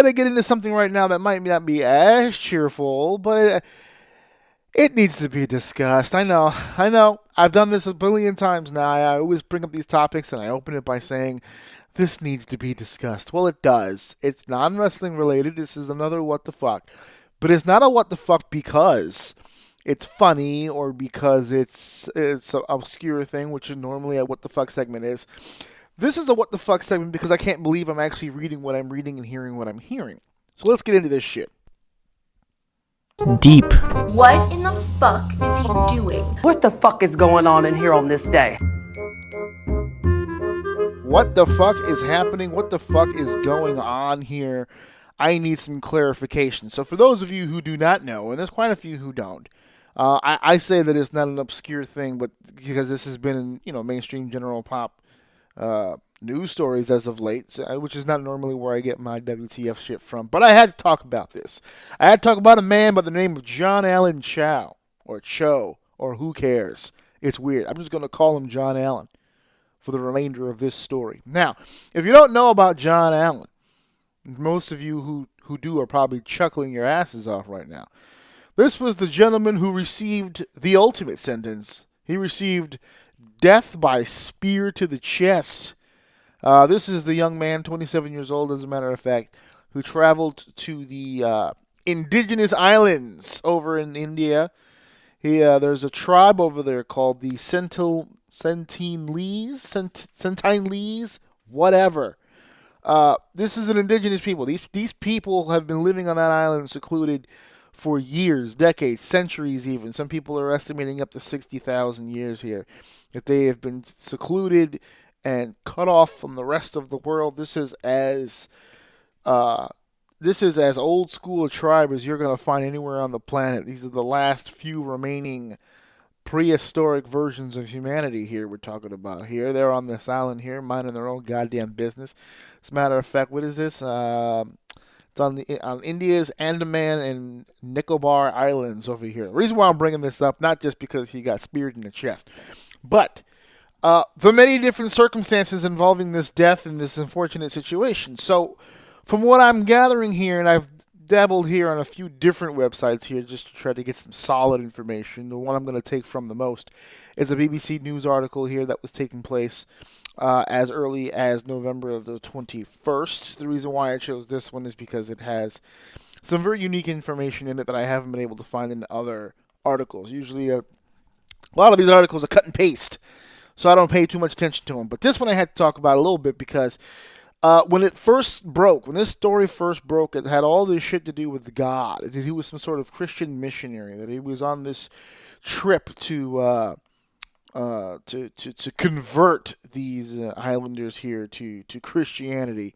going to get into something right now that might not be as cheerful, but it needs to be discussed. I know. I've done this a billion times now. I always bring up these topics and I open it by saying, this needs to be discussed. Well, it does. It's non-wrestling related. This is another what the fuck. But it's not a what the fuck because it's funny or because it's an obscure thing, which is normally a what the fuck segment is. This is a what the fuck segment because I can't believe I'm actually reading what I'm reading and hearing what I'm hearing. So let's get into this shit. Deep. What in the fuck is he doing? What the fuck is going on in here on this day? What the fuck is happening? What the fuck is going on here? I need some clarification. So for those of you who do not know, and there's quite a few who don't, I say that it's not an obscure thing, but because this has been in mainstream general pop news stories as of late, which is not normally where I get my WTF shit from. But I had to talk about this. I had to talk about a man by the name of John Allen Chau, or Cho, or who cares. It's weird. I'm just going to call him John Allen for the remainder of this story. Now, if you don't know about John Allen, most of you who do are probably chuckling your asses off right now. This was the gentleman who received the ultimate sentence. He received death by spear to the chest. This is the young man, 27 years old as a matter of fact, who traveled to the indigenous islands over in India. There's a tribe over there called the Sentinelese, whatever. This is an indigenous people. These people have been living on that island secluded for years, decades, centuries even. Some people are estimating up to 60,000 years here that they have been secluded and cut off from the rest of the world. This is as old school a tribe as you're going to find anywhere on the planet. These are the last few remaining prehistoric versions of humanity here we're talking about here. They're on this island here, minding their own goddamn business. As a matter of fact, what is this? It's on India's Andaman and Nicobar Islands over here. The reason why I'm bringing this up, not just because he got speared in the chest, but the many different circumstances involving this death and this unfortunate situation. So, from what I'm gathering here, and I've dabbled here on a few different websites here just to try to get some solid information. The one I'm going to take from the most is a BBC News article here that was taking place as early as November the 21st. The reason why I chose this one is because it has some very unique information in it that I haven't been able to find in other articles. Usually a lot of these articles are cut and paste, so I don't pay too much attention to them. But this one I had to talk about a little bit because when this story first broke, it had all this shit to do with God. That he was some sort of Christian missionary. That he was on this trip to convert these islanders here to Christianity,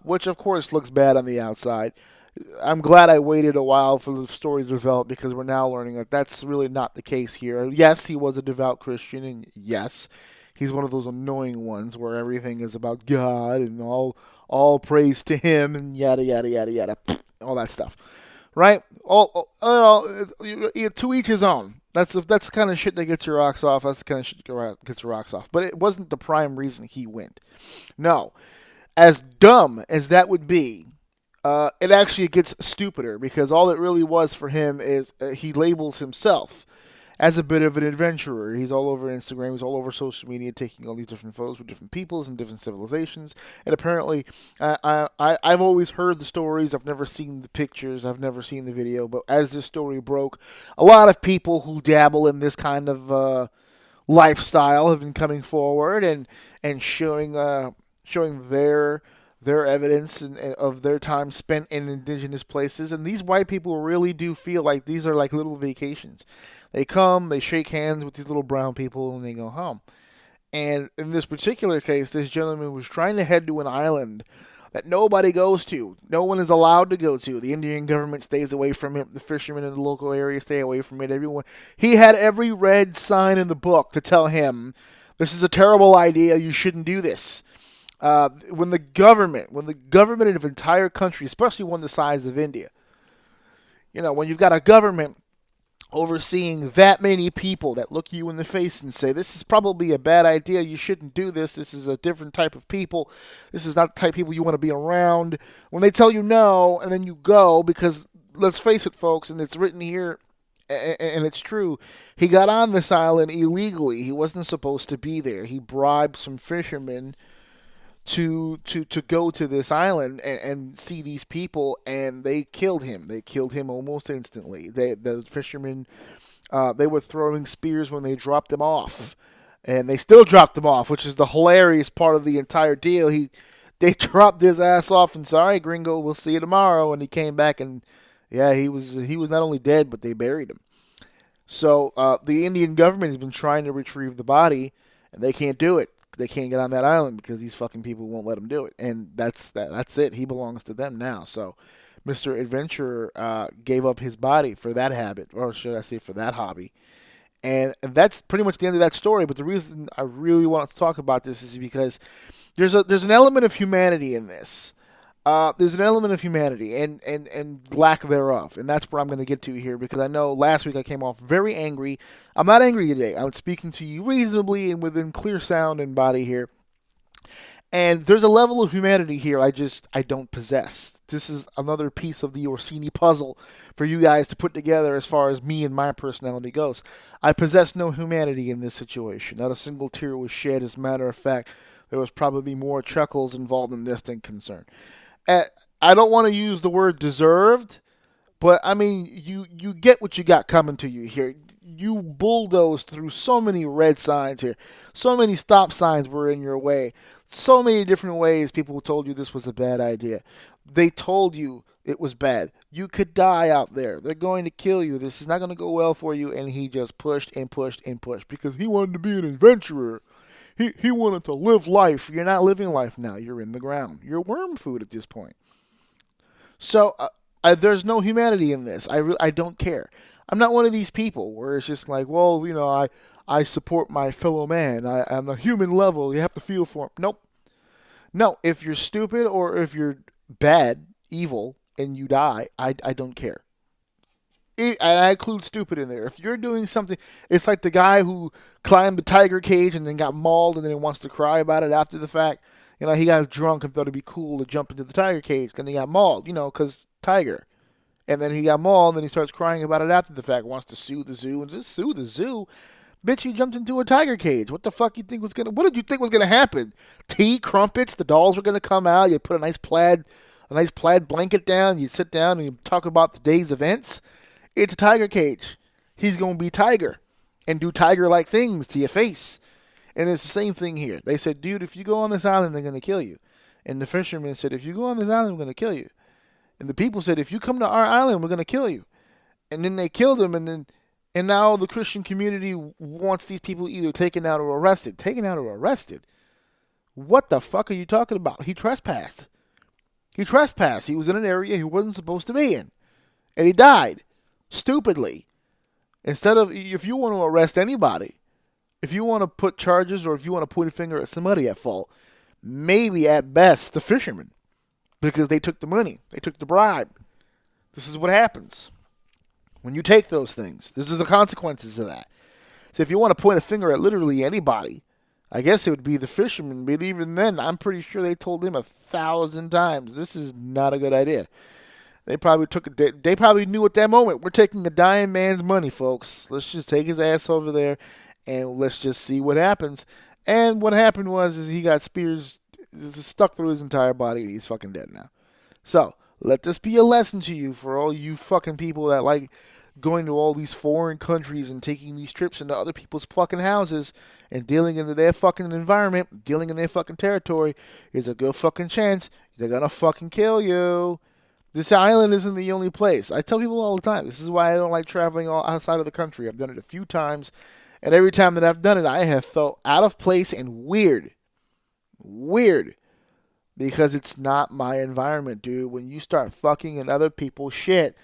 which of course looks bad on the outside. I'm glad I waited a while for the story to develop because we're now learning that that's really not the case here. Yes, he was a devout Christian, and yes, he's one of those annoying ones where everything is about God and all praise to him and yada yada yada yada, all that stuff, right? To each his own. That's the kind of shit that gets your rocks off. That's the kind of shit that gets your rocks off. But it wasn't the prime reason he went. No, as dumb as that would be, it actually gets stupider because all it really was for him is he labels himself as a bit of an adventurer. He's all over Instagram. He's all over social media taking all these different photos with different peoples and different civilizations. And apparently, I've always heard the stories. I've never seen the pictures. I've never seen the video. But as this story broke, a lot of people who dabble in this kind of lifestyle have been coming forward and showing their evidence of their time spent in indigenous places. And these white people really do feel like these are like little vacations. They come, they shake hands with these little brown people, and they go home. And in this particular case, this gentleman was trying to head to an island that nobody goes to. No one is allowed to go to. The Indian government stays away from it. The fishermen in the local area stay away from it. Everyone. He had every red sign in the book to tell him, this is a terrible idea, you shouldn't do this. When the government of an entire country, especially one the size of India, when you've got a government overseeing that many people that look you in the face and say, this is probably a bad idea, you shouldn't do this, this is a different type of people, this is not the type of people you want to be around. When they tell you no, and then you go, because let's face it, folks, and it's written here, and it's true, he got on this island illegally. He wasn't supposed to be there. He bribed some fishermen to go to this island and see these people, and they killed him. They killed him almost instantly. The fishermen, they were throwing spears when they dropped him off, and they still dropped him off, which is the hilarious part of the entire deal. They dropped his ass off and said, "All right, gringo, we'll see you tomorrow." And he came back, and yeah, he was not only dead, but they buried him. So the Indian government has been trying to retrieve the body, and they can't do it. They can't get on that island because these fucking people won't let him do it. And that's it. He belongs to them now. So Mr. Adventurer gave up his body for that habit, or should I say for that hobby. And that's pretty much the end of that story. But the reason I really want to talk about this is because there's an element of humanity in this. There's an element of humanity and lack thereof. And that's where I'm going to get to here, because I know last week I came off very angry. I'm not angry today. I'm speaking to you reasonably and within clear sound and body here. And there's a level of humanity here I don't possess. This is another piece of the Orsini puzzle for you guys to put together as far as me and my personality goes. I possess no humanity in this situation. Not a single tear was shed. As a matter of fact, there was probably more chuckles involved in this than concern. I don't want to use the word deserved, but I mean, you get what you got coming to you here. You bulldozed through so many red signs here. So many stop signs were in your way. So many different ways people told you this was a bad idea. They told you it was bad. You could die out there. They're going to kill you. This is not going to go well for you. And he just pushed and pushed and pushed because he wanted to be an adventurer. He wanted to live life. You're not living life now. You're in the ground. You're worm food at this point. So there's no humanity in this. I don't care. I'm not one of these people where it's just like, well, you know, I support my fellow man. I'm a human level. You have to feel for him. Nope. No, if you're stupid or if you're bad, evil, and you die, I don't care. And I include stupid in there. If you're doing something, it's like the guy who climbed the tiger cage and then got mauled and then wants to cry about it after the fact. You know, he got drunk and thought it'd be cool to jump into the tiger cage. Then he got mauled, you know, because tiger. And then he got mauled and then he starts crying about it after the fact. Wants to sue the zoo and just sue the zoo. Bitch, you jumped into a tiger cage. What the fuck you think was gonna? What did you think was gonna happen? Tea, crumpets, the dolls were gonna come out. You put a nice plaid blanket down. You sit down and you talk about the day's events. It's a tiger cage. He's going to be tiger and do tiger-like things to your face. And it's the same thing here. They said, dude, if you go on this island, they're going to kill you. And the fisherman said, if you go on this island, we're going to kill you. And the people said, if you come to our island, we're going to kill you. And then they killed him, and now the Christian community wants these people either taken out or arrested. Taken out or arrested? What the fuck are you talking about? He trespassed. He was in an area he wasn't supposed to be in. And he died. Stupidly. Instead of, if you want to arrest anybody, if you want to put charges or if you want to point a finger at somebody at fault, maybe at best the fishermen, because they took the money, they took the bribe. This is what happens when you take those things. This is the consequences of that. So if you want to point a finger at literally anybody, I guess it would be the fishermen, but even then, I'm pretty sure they told him 1,000 times, this is not a good idea. They probably knew at that moment, we're taking a dying man's money, folks. Let's just take his ass over there and let's just see what happens. And what happened was he got spears stuck through his entire body and he's fucking dead now. So, let this be a lesson to you for all you fucking people that like going to all these foreign countries and taking these trips into other people's fucking houses and dealing into their fucking environment, dealing in their fucking territory is a good fucking chance they're gonna fucking kill you. This island isn't the only place. I tell people all the time, this is why I don't like traveling all outside of the country. I've done it a few times, and every time that I've done it, I have felt out of place and weird. Weird. Because it's not my environment, dude. When you start fucking in other people's shit,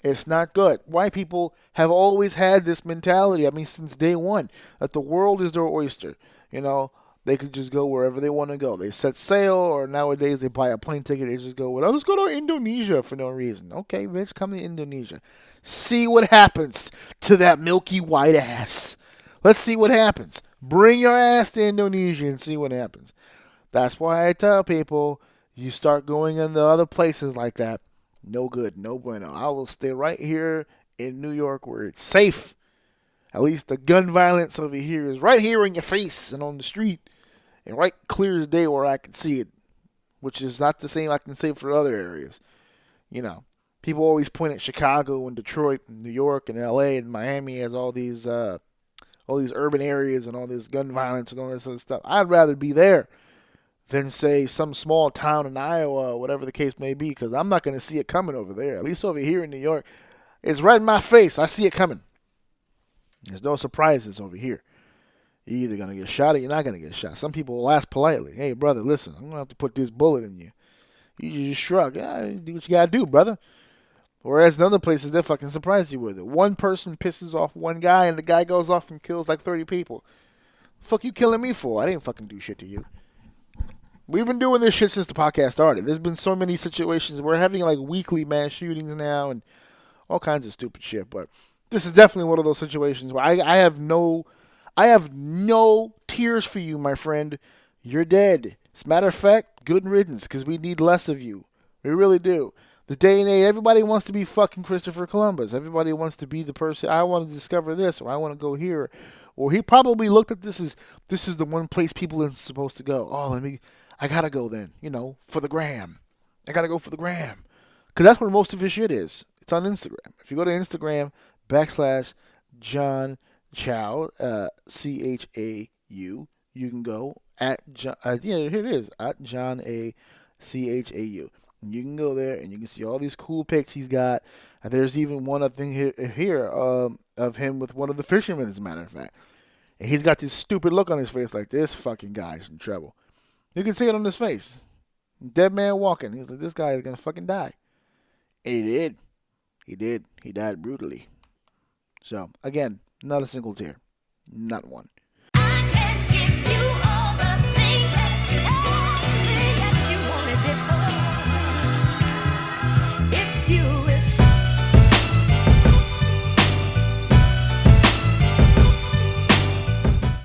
it's not good. White people have always had this mentality, I mean, since day one, that the world is their oyster. You know, They could just go wherever they want to go. They set sail, or nowadays they buy a plane ticket. They just go, well, let's go to Indonesia for no reason. Okay, bitch, come to Indonesia. See what happens to that milky white ass. Let's see what happens. Bring your ass to Indonesia and see what happens. That's why I tell people, you start going into other places like that, no good, no bueno. I will stay right here in New York where it's safe. At least the gun violence over here is right here in your face and on the street. And right clear as day where I can see it, which is not the same I can say for other areas. You know, people always point at Chicago and Detroit and New York and L.A. and Miami as all these urban areas and all this gun violence and all this other stuff. I'd rather be there than, say, some small town in Iowa or whatever the case may be, because I'm not going to see it coming over there. At least over here in New York, it's right in my face. I see it coming. There's no surprises over here. You're either going to get shot or you're not going to get shot. Some people will ask politely, hey, brother, listen, I'm going to have to put this bullet in you. You just shrug. Yeah, do what you got to do, brother. Whereas in other places, they'll fucking surprise you with it. One person pisses off one guy, and the guy goes off and kills like 30 people. Fuck you killing me for? I didn't fucking do shit to you. We've been doing this shit since the podcast started. There's been so many situations. We're having like weekly mass shootings now and all kinds of stupid shit. But this is definitely one of those situations where I have no tears for you, my friend. You're dead. As a matter of fact, good riddance, because we need less of you. We really do. The day and age, everybody wants to be fucking Christopher Columbus. Everybody wants to be the person, I want to discover this, or I want to go here. Or he probably looked at this as, this is the one place people are supposed to go. Oh, I gotta go then, for the gram. I gotta go for the gram. Because that's where most of his shit is. It's on Instagram. If you go to Instagram, /John Chau, Chau, you can go at John, here it is, at John A. Chau. And you can go there and you can see all these cool pics he's got. And there's even one other thing here of him with one of the fishermen, as a matter of fact. And he's got this stupid look on his face like, this fucking guy's in trouble. You can see it on his face. Dead man walking. He's like, this guy is going to fucking die. And he did. He did. He died brutally. So, again, not a single tear. Not one.